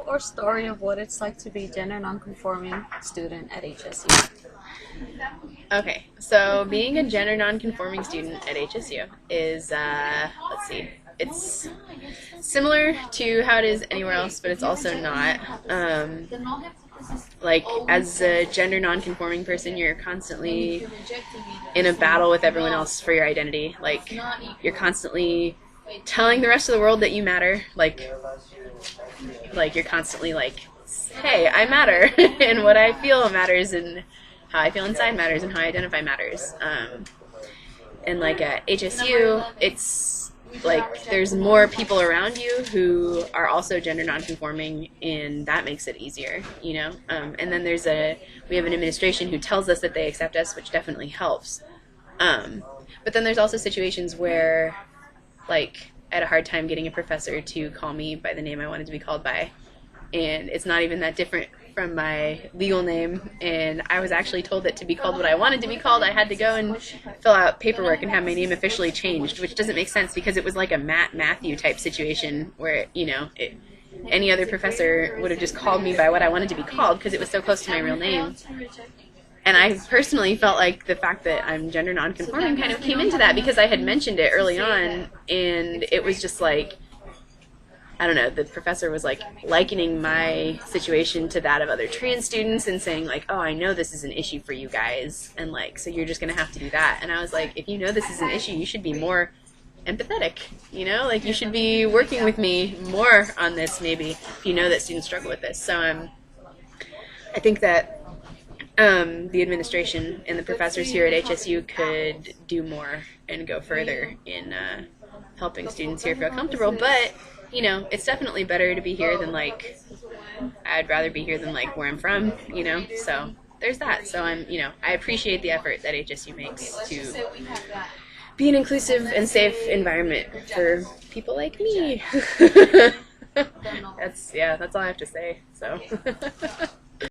or story of what it's like to be gender nonconforming student at HSU. Okay, so being a gender nonconforming student at HSU is, let's see, it's similar to how it is anywhere else, but it's also not. Like, as a gender nonconforming person, you're constantly in a battle with everyone else for your identity. Like, you're constantly telling the rest of the world that you matter. Like you're constantly like, hey, I matter, and what I feel matters, and how I feel inside matters, and how I identify matters. And like at HSU, it's like there's more people around you who are also gender nonconforming, and that makes it easier, you know. And then we have an administration who tells us that they accept us, which definitely helps. But then there's also situations where, like, I had a hard time getting a professor to call me by the name I wanted to be called by, and it's not even that different from my legal name, and I was actually told that to be called what I wanted to be called, I had to go and fill out paperwork and have my name officially changed, which doesn't make sense because it was like a Matthew type situation where, you know, any other professor would have just called me by what I wanted to be called because it was so close to my real name. And I personally felt like the fact that I'm gender nonconforming kind of came into that because I had mentioned it early on, and it was just like, I don't know, the professor was like likening my situation to that of other trans students and saying like, oh, I know this is an issue for you guys, and like, so you're just going to have to do that. And I was like, if you know this is an issue, you should be more empathetic, you know, like you should be working with me more on this maybe if you know that students struggle with this. So I think that the administration and the professors here at HSU could do more and go further in helping students here feel comfortable, but you know, it's definitely better to be here than like, I'd rather be here than like where I'm from, you know, so there's that. So you know, I appreciate the effort that HSU makes to be an inclusive and safe environment for people like me. That's all I have to say, so.